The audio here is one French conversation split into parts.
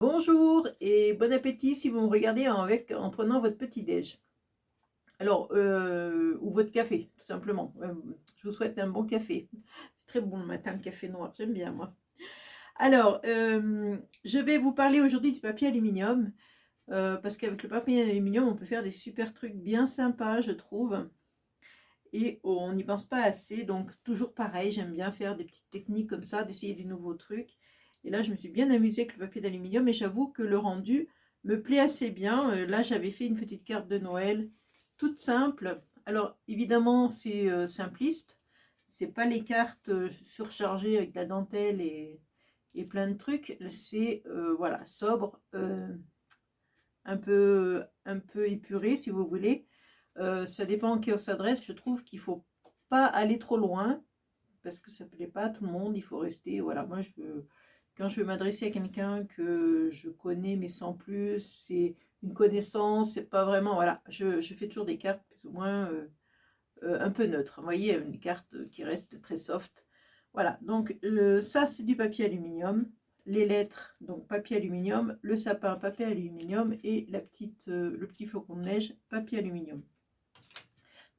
Bonjour et bon appétit si vous me regardez en prenant votre petit-déj. Alors, ou votre café, tout simplement. Je vous souhaite un bon café. C'est très bon le matin, le café noir, j'aime bien moi. Alors, je vais vous parler aujourd'hui du papier aluminium, parce qu'avec le papier aluminium, on peut faire des super trucs bien sympas, je trouve. Et on n'y pense pas assez, donc toujours pareil, j'aime bien faire des petites techniques comme ça, d'essayer des nouveaux trucs. Et là, je me suis bien amusée avec le papier d'aluminium et j'avoue que le rendu me plaît assez bien. Là, j'avais fait une petite carte de Noël, toute simple. Alors, évidemment, c'est simpliste. C'est pas les cartes surchargées avec la dentelle et plein de trucs. C'est voilà, sobre, un peu épuré si vous voulez. Ça dépend à qui on s'adresse. Je trouve qu'il faut pas aller trop loin parce que ça plaît pas à tout le monde. Il faut rester. Voilà, moi quand je veux m'adresser à quelqu'un que je connais mais sans plus, c'est une connaissance, c'est pas vraiment. Voilà, je fais toujours des cartes plus ou moins un peu neutres. Vous voyez, une carte qui reste très soft. Voilà, donc ça c'est du papier aluminium. Les lettres, donc papier aluminium, le sapin, papier aluminium et le petit flocon de neige, papier aluminium.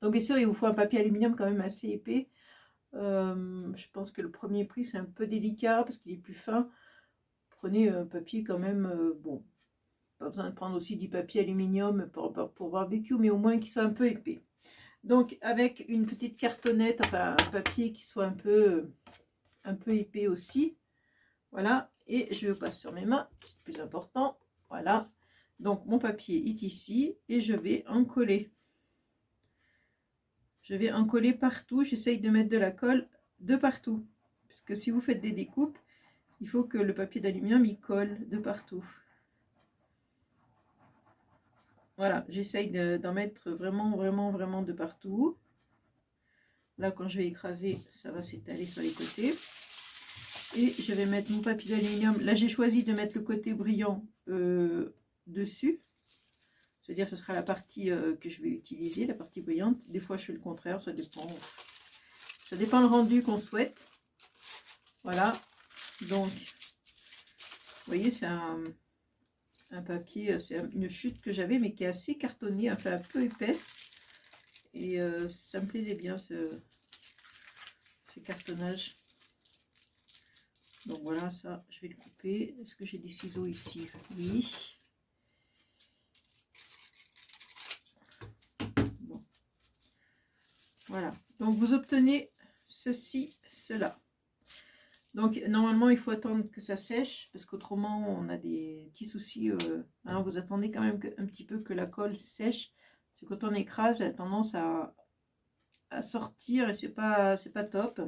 Donc bien sûr, il vous faut un papier aluminium quand même assez épais. Je pense que le premier prix c'est un peu délicat parce qu'il est plus fin. Prenez un papier quand même, bon, pas besoin de prendre aussi du papier aluminium pour barbecue, mais au moins qu'il soit un peu épais. Donc avec une petite cartonnette, enfin un papier qui soit un peu épais aussi. Voilà, et je passe sur mes mains, c'est le plus important. Voilà, donc mon papier est ici et je vais en coller. Je vais en coller partout. J'essaye de mettre de la colle de partout. Parce que si vous faites des découpes, il faut que le papier d'aluminium il colle de partout. Voilà, j'essaye d'en mettre vraiment de partout. Là, quand je vais écraser, ça va s'étaler sur les côtés. Et je vais mettre mon papier d'aluminium. Là, j'ai choisi de mettre le côté brillant dessus. C'est-à-dire que ce sera la partie que je vais utiliser, la partie brillante. Des fois, je fais le contraire, ça dépend. Ça dépend le rendu qu'on souhaite. Voilà. Donc, vous voyez, c'est un papier, c'est une chute que j'avais, mais qui est assez cartonnée, enfin un peu épaisse. Et ça me plaisait bien ce cartonnage. Donc voilà, ça, je vais le couper. Est-ce que j'ai des ciseaux ici? Oui. Bon. Voilà. Donc vous obtenez ceci, cela. Donc normalement, il faut attendre que ça sèche, parce qu'autrement, on a des petits soucis. Hein, vous attendez quand même un petit peu que la colle sèche. C'est quand on écrase, elle a tendance à sortir et c'est pas top.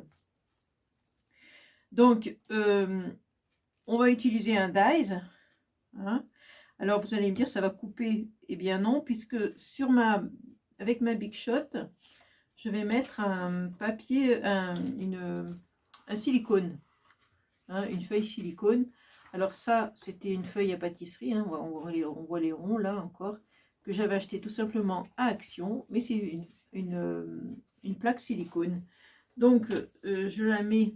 Donc, on va utiliser un dies. Hein. Alors, vous allez me dire, ça va couper. Eh bien non, puisque avec ma Big Shot, je vais mettre un papier, un silicone, hein, une feuille silicone. Alors ça, c'était une feuille à pâtisserie, hein, on voit les ronds là encore, que j'avais acheté tout simplement à Action, mais c'est une plaque silicone. Donc, je la mets,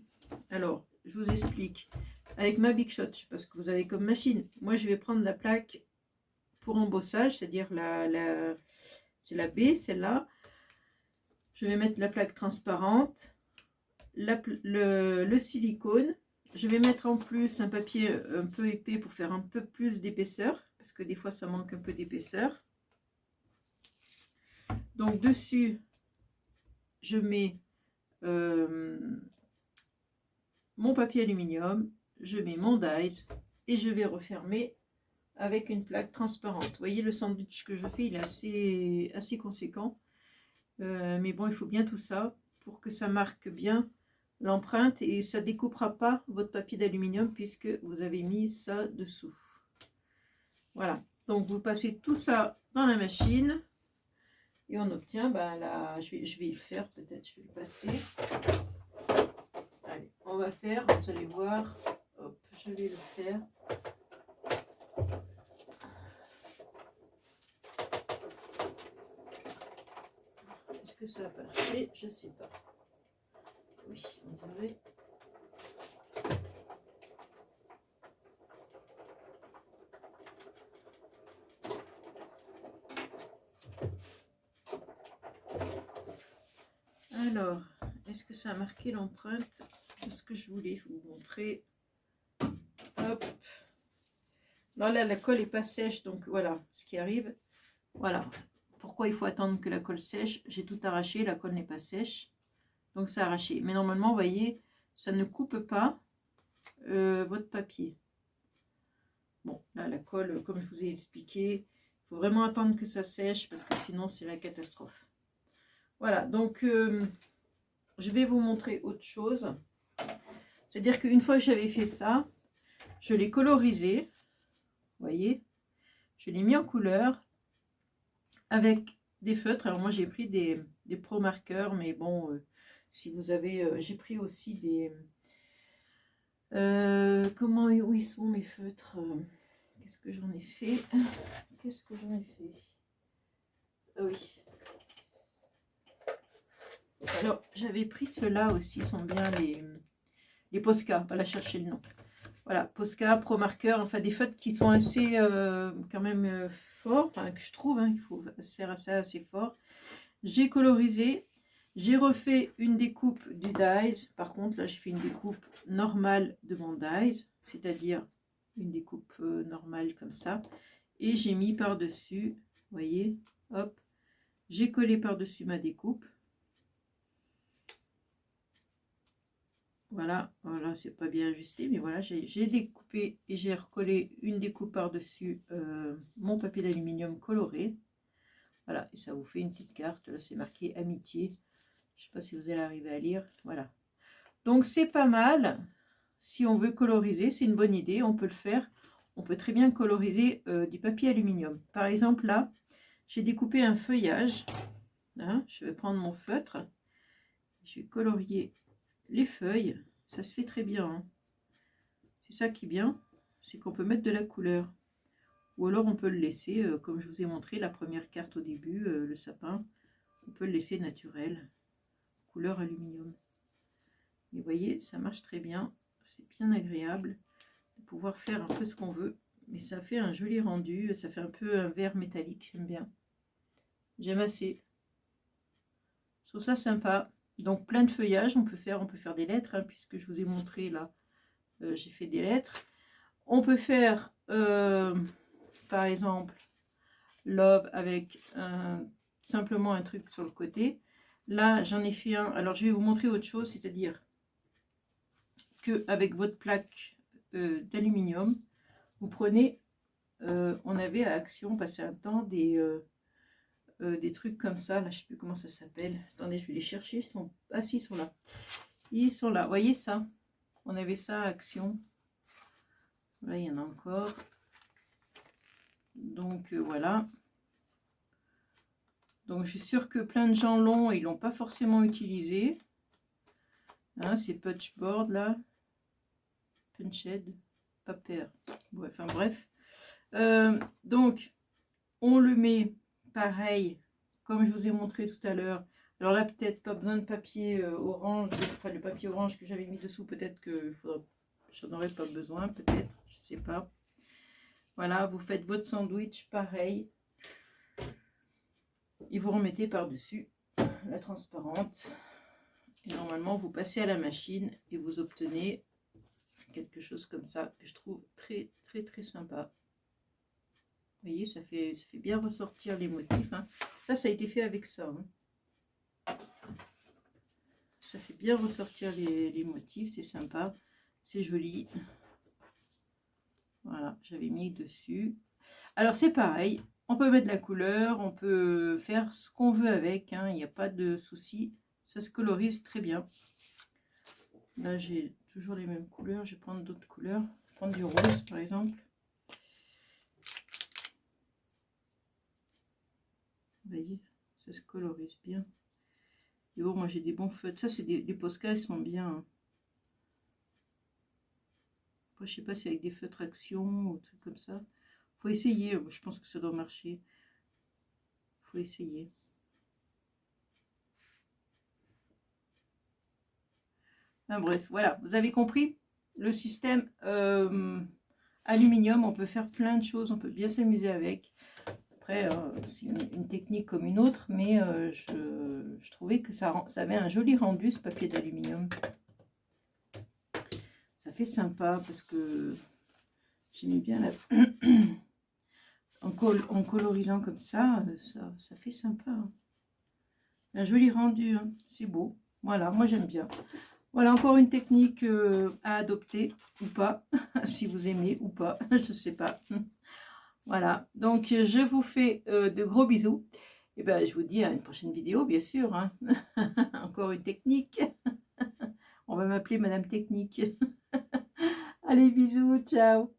alors, je vous explique, avec ma Big Shot, je sais pas ce que vous avez comme machine. Moi, je vais prendre la plaque pour embossage, c'est-à-dire c'est la B, celle-là. Je vais mettre la plaque transparente, le silicone. Je vais mettre en plus un papier un peu épais pour faire un peu plus d'épaisseur, parce que des fois, ça manque un peu d'épaisseur. Donc, dessus, je mets mon papier aluminium, je mets mon dies et je vais refermer avec une plaque transparente. Vous voyez, le sandwich que je fais, il est assez conséquent. Mais bon, il faut bien tout ça pour que ça marque bien l'empreinte et ça ne découpera pas votre papier d'aluminium puisque vous avez mis ça dessous. Voilà, donc vous passez tout ça dans la machine et on obtient, là, je vais le faire, peut-être je vais le passer. Allez, on va faire, vous allez voir, hop, je vais le faire. Est-ce que ça va marcher? Je sais pas. Oui, on dirait. est-ce que ça a marqué l'empreinte de ce que je voulais vous montrer? Hop. Non, là, la colle n'est pas sèche, donc voilà ce qui arrive. Voilà. Pourquoi il faut attendre que la colle sèche? J'ai tout arraché, la colle n'est pas sèche. Donc, ça a arraché. Mais normalement, vous voyez, ça ne coupe pas votre papier. Bon, là, la colle, comme je vous ai expliqué, il faut vraiment attendre que ça sèche parce que sinon, c'est la catastrophe. Voilà, donc, je vais vous montrer autre chose. C'est-à-dire qu'une fois que j'avais fait ça, je l'ai colorisé. Vous voyez, je l'ai mis en couleur avec des feutres. Alors moi j'ai pris des pro marqueurs, mais bon, si vous avez, j'ai pris aussi des comment, où ils sont mes feutres? Qu'est-ce que j'en ai fait? Qu'est-ce que j'en ai fait? Ah oui. Alors j'avais pris ceux-là aussi, sont bien les Posca, voilà, chercher le nom. Voilà, Posca, Pro Marqueur, enfin des feutres qui sont assez quand même forts, enfin, que je trouve, hein, il faut se faire assez fort. J'ai colorisé, j'ai refait une découpe du dies. Par contre, là, j'ai fait une découpe normale de mon dies, c'est-à-dire une découpe normale comme ça. Et j'ai mis par-dessus, vous voyez, hop, j'ai collé par-dessus ma découpe. Voilà, voilà, c'est pas bien ajusté, mais voilà, j'ai découpé et j'ai recollé une découpe par-dessus mon papier d'aluminium coloré. Voilà, et ça vous fait une petite carte. Là, c'est marqué amitié. Je sais pas si vous allez arriver à lire. Voilà. Donc, c'est pas mal. Si on veut coloriser, c'est une bonne idée. On peut le faire. On peut très bien coloriser du papier aluminium. Par exemple, là, j'ai découpé un feuillage. Hein, je vais prendre mon feutre. Je vais colorier les feuilles. Ça se fait très bien. Hein. C'est ça qui est bien. C'est qu'on peut mettre de la couleur. Ou alors on peut le laisser, comme je vous ai montré la première carte au début, le sapin. On peut le laisser naturel. Couleur aluminium. Et vous voyez, ça marche très bien. C'est bien agréable de pouvoir faire un peu ce qu'on veut. Mais ça fait un joli rendu. Ça fait un peu un vert métallique. J'aime bien. J'aime assez. Je trouve ça sympa. Donc plein de feuillages. On peut faire des lettres. Hein, puisque je vous ai montré là. J'ai fait des lettres. On peut faire par exemple love avec simplement un truc sur le côté. Là j'en ai fait un. Alors je vais vous montrer autre chose. C'est-à-dire avec votre plaque d'aluminium, vous prenez, on avait à Action passé un temps des trucs comme ça, là je sais plus comment ça s'appelle, attendez je vais les chercher, ils sont, ah si, ils sont là, vous voyez ça, on avait ça à Action, là il y en a encore, donc voilà, donc je suis sûre que plein de gens l'ont et ils l'ont pas forcément utilisé, hein, ces punchboard là, punched, paper, ouais, enfin bref, donc on le met pareil comme je vous ai montré tout à l'heure. Alors là peut-être pas besoin de papier orange, enfin le papier orange que j'avais mis dessous, peut-être que j'en aurais pas besoin, peut-être, je sais pas. Voilà, vous faites votre sandwich pareil et vous remettez par dessus la transparente et normalement vous passez à la machine et vous obtenez quelque chose comme ça que je trouve très très très sympa. Vous voyez, ça fait bien ressortir les motifs. Hein. Ça a été fait avec ça. Hein. Ça fait bien ressortir les motifs, c'est sympa, c'est joli. Voilà, j'avais mis dessus. Alors c'est pareil, on peut mettre de la couleur, on peut faire ce qu'on veut avec, hein, il n'y a pas de souci. Ça se colorise très bien. Là j'ai toujours les mêmes couleurs, je vais prendre d'autres couleurs. Je vais prendre du rose par exemple. Vous voyez, ça se colorise bien. Et bon, moi j'ai des bons feutres. Ça, c'est des Posca, ils sont bien. Hein. Après, je sais pas si avec des feutres Action ou trucs comme ça. Faut essayer. Je pense que ça doit marcher. Faut essayer. Enfin, bref, voilà. Vous avez compris le système aluminium. On peut faire plein de choses. On peut bien s'amuser avec. après, c'est une technique comme une autre, mais je trouvais que ça avait un joli rendu, ce papier d'aluminium. Ça fait sympa parce que j'aimais bien la... en colorisant comme ça fait sympa. Un joli rendu, hein. C'est beau. Voilà, moi j'aime bien. Voilà encore une technique à adopter ou pas, si vous aimez ou pas, je ne sais pas. Voilà, donc je vous fais de gros bisous. Et ben je vous dis à une prochaine vidéo, bien sûr. Hein. Encore une technique. On va m'appeler Madame Technique. Allez, bisous, ciao.